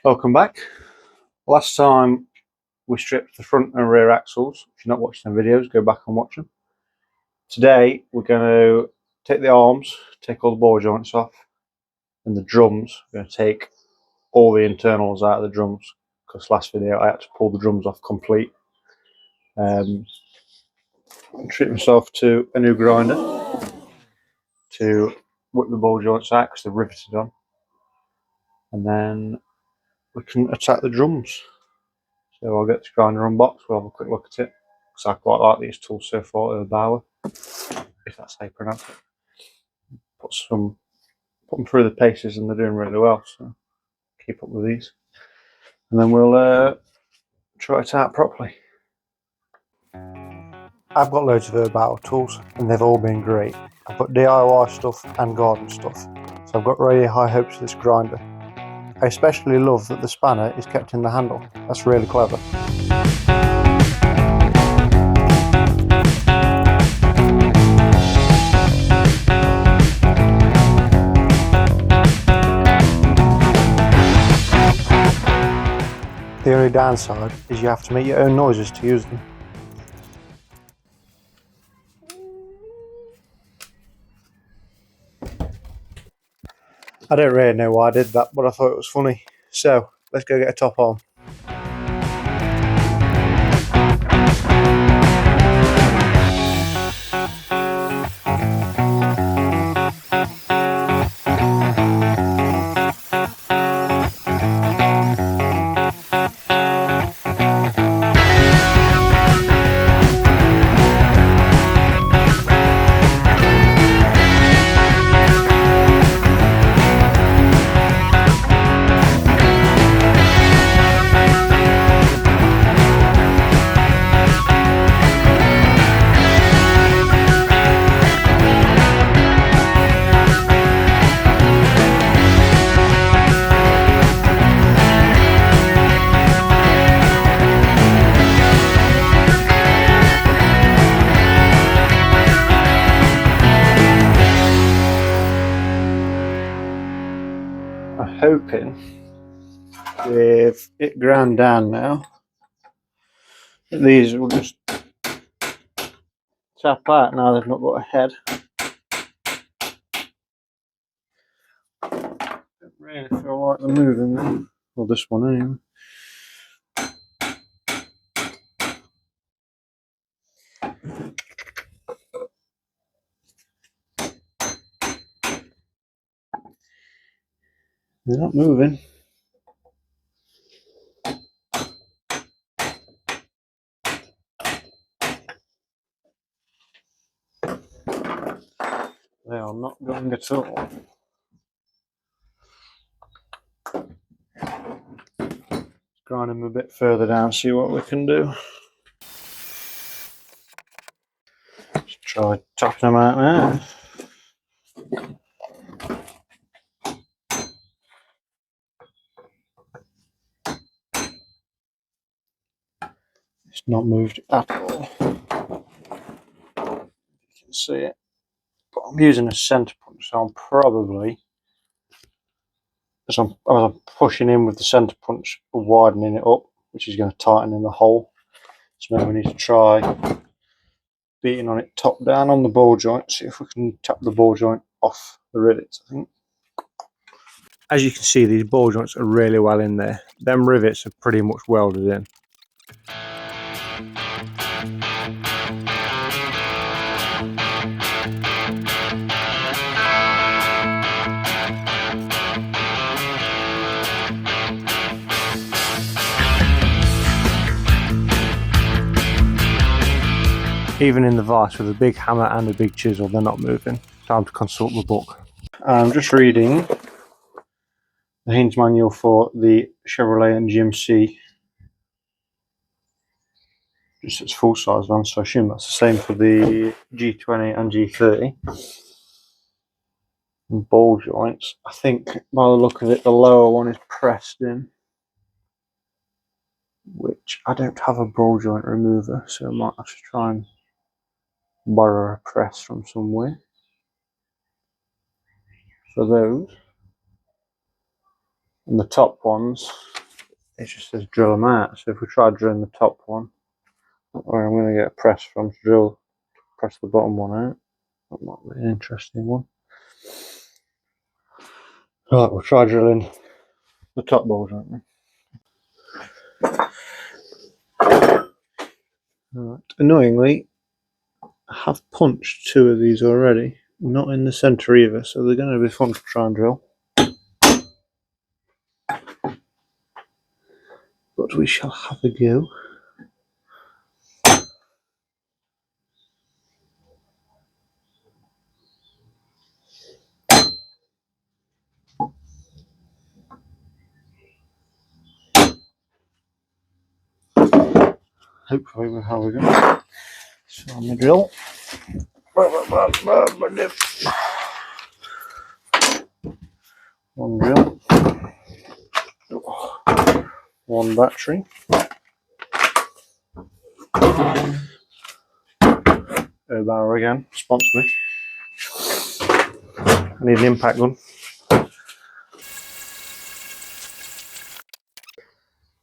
Welcome back. Last time we stripped the front and rear axles. If you're not watching the videos, go back and watch them. Today we're going to take the arms, take all the ball joints off, and the drums. We're going to take all the internals out of the drums, because last video I had to pull the drums off complete. Treat myself to a new grinder to whip the ball joints out because they're riveted on, and then we can attack the drums. So I'll get this grinder unboxed, we'll have a quick look at it, because I quite like these tools so far, Bauer, if that's how you pronounce it. Put them through the paces and they're doing really well, so keep up with these. And then we'll try it out properly. I've got loads of Bauer tools and they've all been great. I've got DIY stuff and garden stuff, so I've got really high hopes for this grinder. I especially love that the spanner is kept in the handle. That's really clever. The only downside is you have to make your own noises to use them. I don't really know why I did that, but I thought it was funny. So, let's go get a top on. I'm hoping with it ground down now, these will just tap out now they've not got a head. Don't really feel like they're moving them. Well, this one anyway. They're not moving. They are not going at all. Let's grind them a bit further down, see what we can do. Let's try topping them out now. It's not moved at all. You can see it. But I'm using a centre punch, so I'm probably, as I'm pushing in with the centre punch, widening it up, which is going to tighten in the hole. So now we need to try beating on it top down on the ball joint, see if we can tap the ball joint off the rivets, I think. As you can see, these ball joints are really well in there. Them rivets are pretty much welded in. Even in the vise with a big hammer and a big chisel, they're not moving. Time to consult the book. I'm just reading the hinge manual for the Chevrolet and GMC. Just its full size one, so I assume that's the same for the G20 and G30. And ball joints, I think by the look of it, the lower one is pressed in, which I don't have a ball joint remover, so I might have to try and borrow a press from somewhere for those. And the top ones it just says drill them out. So if we try drilling the top one, where I'm going to get a press from to press the bottom one out. That might be an interesting one. Right, we'll try drilling the top balls, aren't we? Right. Annoyingly, I have punched 2 of these already. Not in the centre either, so they're going to be fun to try and drill. But we shall have a go. Hopefully we'll have a go. So on the drill. One drill. 1 battery. Bauer again, sponsor me. I need an impact gun.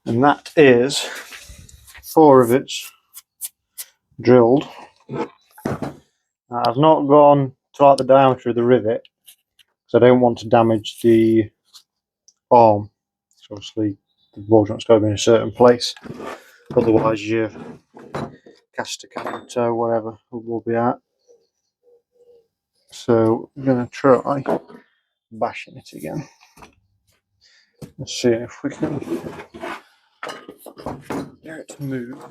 And that is 4 rivets drilled. Now, I've not gone to like the diameter of the rivet because I don't want to damage the arm. So obviously the ball joint's got to be in a certain place. Otherwise your caster cam toe, whatever, will be out. So I'm going to try bashing it again. Let's see if we can get it to move.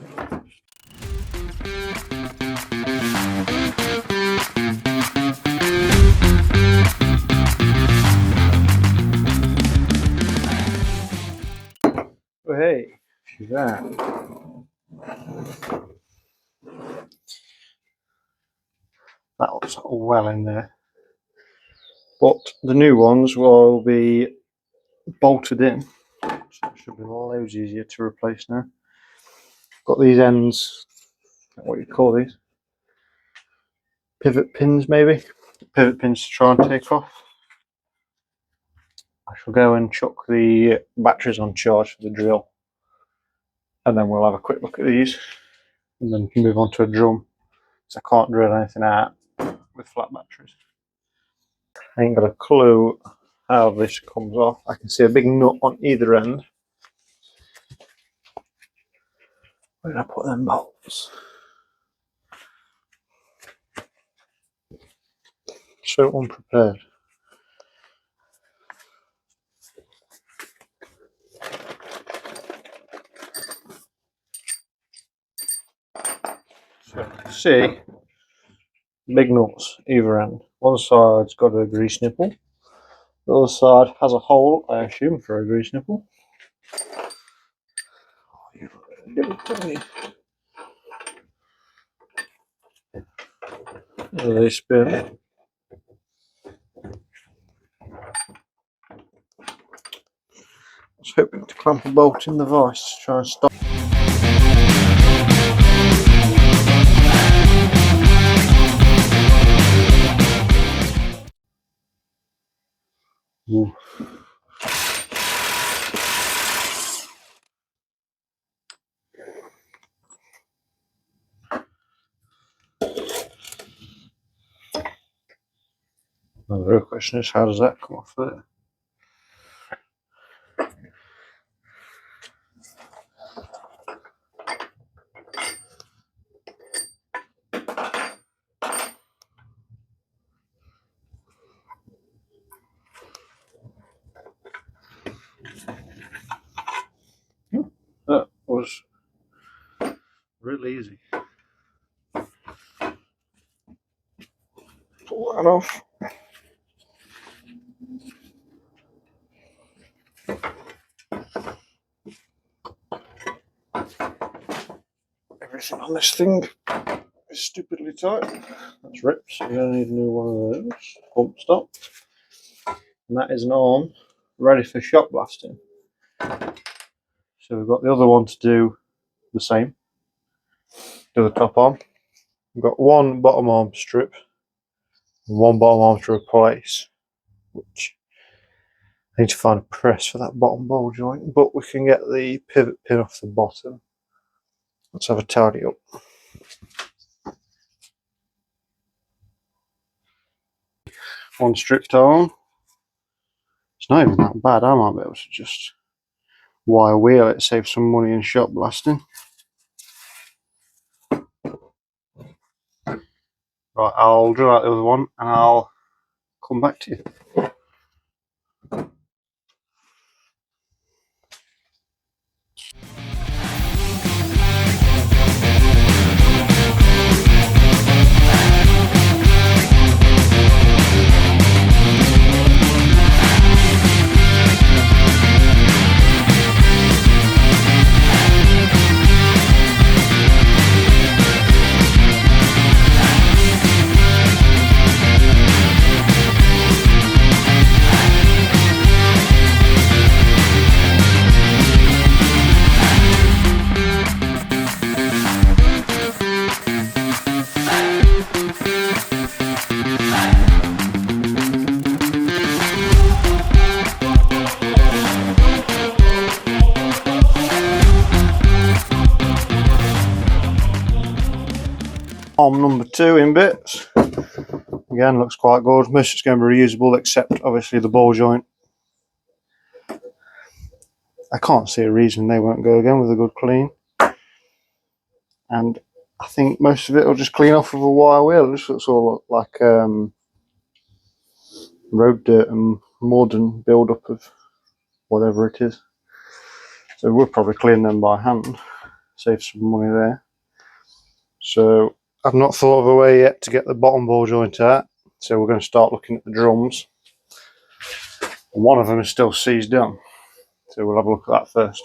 Oh, hey, she's there. That looks well in there. But the new ones will be bolted in, so it should be loads easier to replace now. Got these ends, what do you call these? Pivot pins, maybe? Pivot pins to try and take off. I shall go and chuck the batteries on charge for the drill, and then we'll have a quick look at these, and then move on to a drum, because I can't drill anything out with flat batteries. I ain't got a clue how this comes off. I can see a big nut on either end. Where did I put them bolts? So unprepared. So see, big nuts either end. One side's got a grease nipple. The other side has a hole, I assume, for a grease nipple. They spin. I was hoping to clamp a bolt in the vise to try and stop. Ooh. Now the real question is, how does that come off there? That was really easy. Pull that off. Everything on this thing is stupidly tight. That's ripped, so you're going to need a new one of those. Pump stop. And that is an arm ready for shot blasting. So we've got the other one to do the same. Do the top arm. We've got 1 bottom arm strip and 1 bottom arm to replace, which I need to find a press for that bottom ball joint, but we can get the pivot pin off the bottom. Let's have a tidy up. One stripped on. It's not even that bad. I might be able to just wire wheel it, save some money in shop blasting. Right, I'll drill out the other one and I'll come back to you. Arm number 2 in bits. Again, looks quite good. Most of it's going to be reusable except obviously the ball joint. I can't see a reason they won't go again with a good clean. And I think most of it will just clean off with a wire wheel. It just looks all like road dirt and mud and build up of whatever it is. So we'll probably clean them by hand, save some money there. So I've not thought of a way yet to get the bottom ball joint out, so we're going to start looking at the drums. One of them is still seized on, so we'll have a look at that first.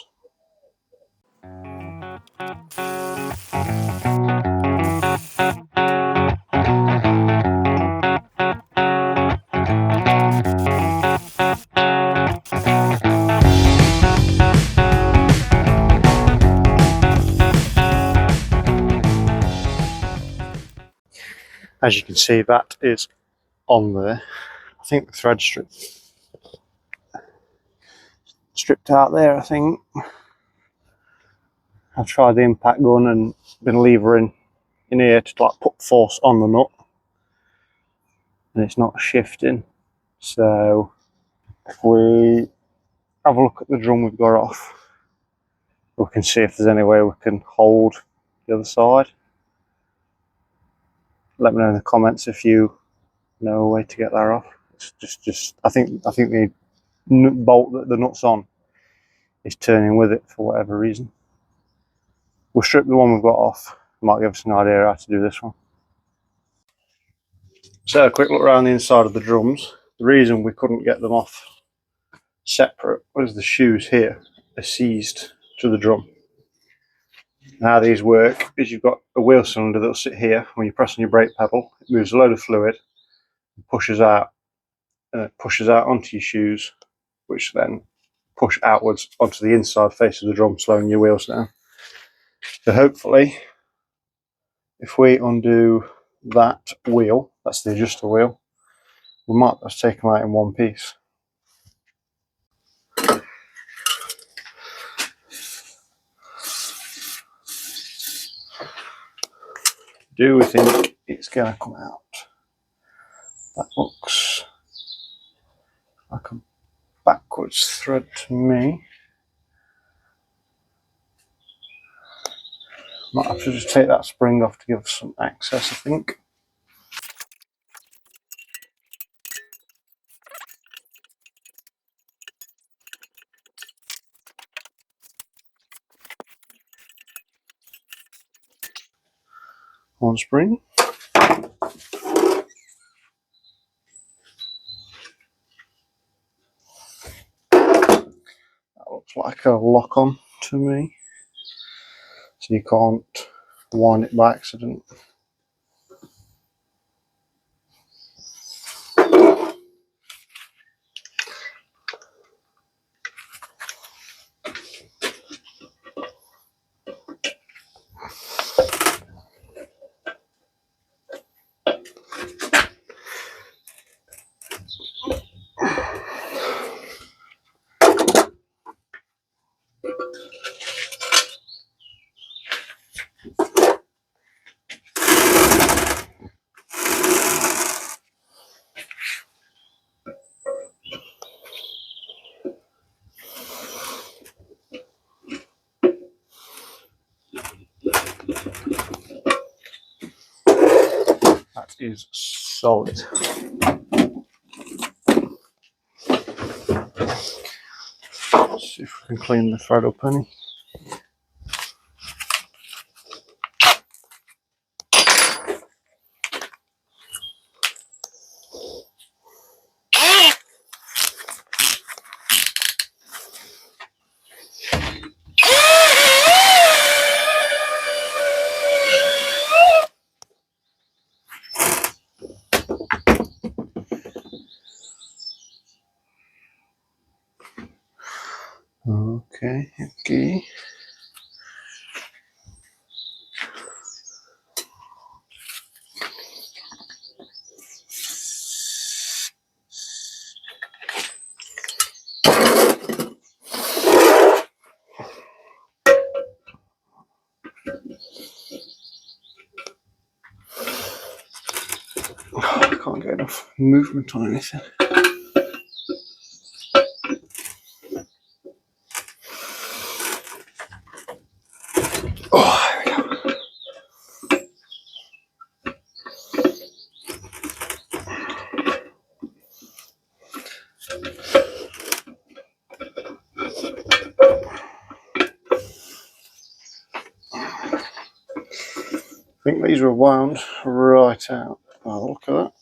As you can see, that is on there. I think the thread stripped out there, I think. I've tried the impact gun and been levering in here to like put force on the nut, and it's not shifting. So if we have a look at the drum we've got off, we can see if there's any way we can hold the other side. Let me know in the comments if you know a way to get that off. It's just I think the bolt that the nut's on is turning with it for whatever reason. We'll strip the one we've got off. It might give us an idea how to do this one. So a quick look around the inside of the drums. The reason we couldn't get them off separate was the shoes here are seized to the drum. And how these work is you've got a wheel cylinder that'll sit here. When you press on your brake pedal, it moves a load of fluid and pushes out onto your shoes, which then push outwards onto the inside face of the drum, slowing your wheels down. So hopefully, if we undo that wheel, that's the adjuster wheel, we might just take them out in one piece. Do we think it's going to come out? That looks like a backwards thread to me. Might have to just take that spring off to give us some access, I think. One spring. That looks like a lock on to me. So you can't wind it by accident. That is solid. Let's see if we can clean the thread up any. Okay. I can't get enough movement on anything. Oh, there we go. I think these were wound right out. Oh, look at that.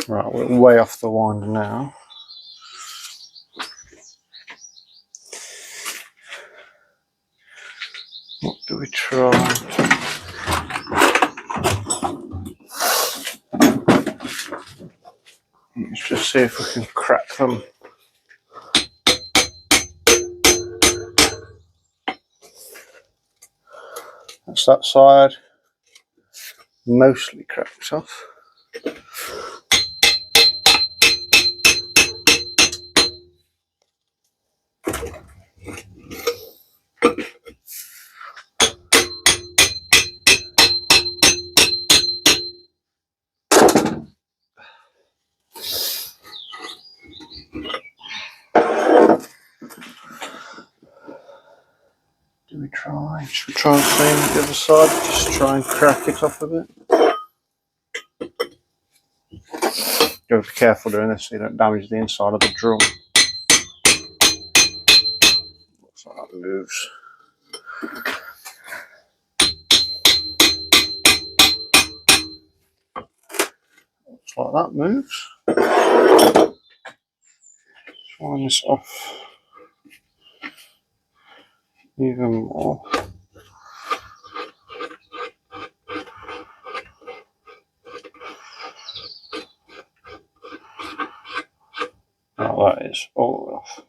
Right, we're way off the winder now. What do we try? Let's just see if we can crack them. That's that side. Mostly cracked off. Should we try and clean the other side? Just try and crack it off a bit. Gotta be careful doing this so you don't damage the inside of the drum. Looks like that moves. Looks like that moves. Let's wind this off even more. Oh, that is all off.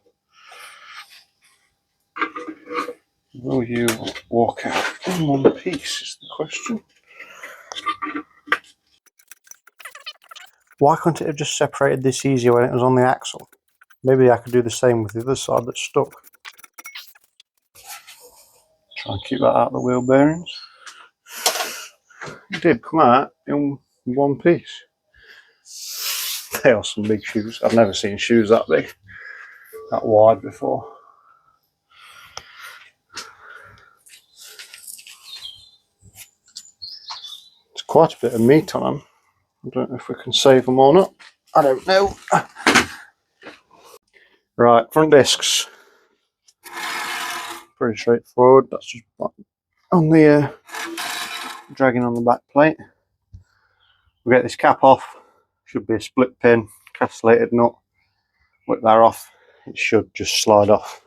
Will you walk out in one piece is the question. Why couldn't it have just separated this easier when it was on the axle? Maybe I could do the same with the other side that's stuck. Try and keep that out of the wheel bearings. It did come out in one piece. They are some big shoes. I've never seen shoes that big, that wide before. It's quite a bit of meat on them. I don't know if we can save them or not. I don't know. Right, front discs. Pretty straightforward. That's just on the dragging on the back plate. We'll get this cap off. Should be a split pin, castellated nut. Whip that off. It should just slide off.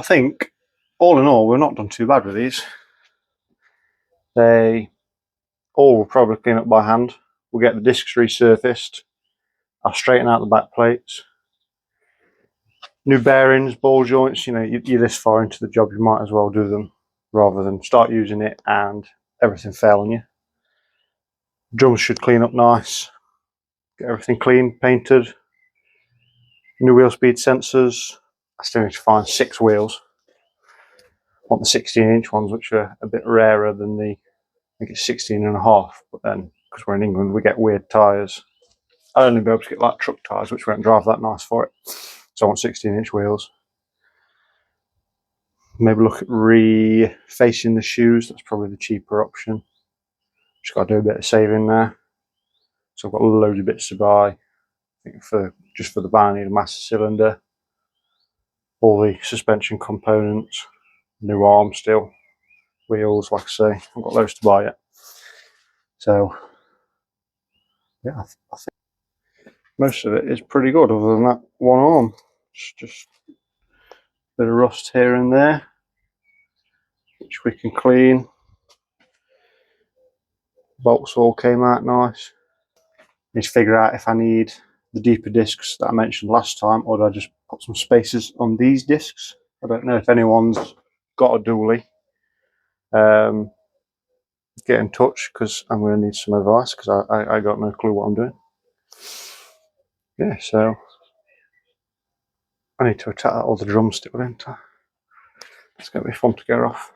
think, all in all, we've not done too bad with these. They all will probably clean up by hand. We'll get the discs resurfaced. I'll straighten out the back plates. New bearings, ball joints, you know, you're this far into the job, you might as well do them rather than start using it and everything fail on you. Drums should clean up nice. Get everything clean, painted. New wheel speed sensors. I still need to find 6 wheels. I want the 16-inch ones, which are a bit rarer than the, I think it's 16.5, but then, because we're in England, we get weird tyres. I'll only be able to get like truck tyres, which won't drive that nice for it. So I want 16-inch wheels. Maybe look at refacing the shoes. That's probably the cheaper option. Just got to do a bit of saving there. So I've got loads of bits to buy. I think just for the van, I need a master cylinder, all the suspension components, new arm still, wheels, like I say. I've got loads to buy yet. So yeah, I think most of it is pretty good, other than that one arm. It's just a bit of rust here and there, which we can clean. Bolts all came out nice. Need to figure out if I need the deeper discs that I mentioned last time, or do I just put some spacers on these discs? I don't know if anyone's got a dually. Get in touch, because I'm going to need some advice, because I got no clue what I'm doing. Yeah, so I need to attack that other drumstick, don't I? It's going to be fun to get off.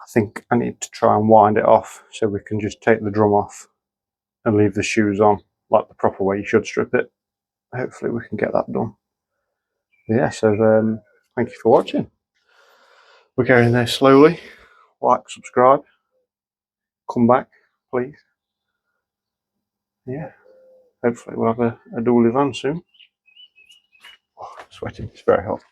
I think I need to try and wind it off so we can just take the drum off and leave the shoes on, like the proper way you should strip it. Hopefully we can get that done. But yeah, so thank you for watching. We're going there slowly. Like, subscribe, come back, please. Yeah, hopefully we'll have a dually van soon. Oh, sweating, it's very hot.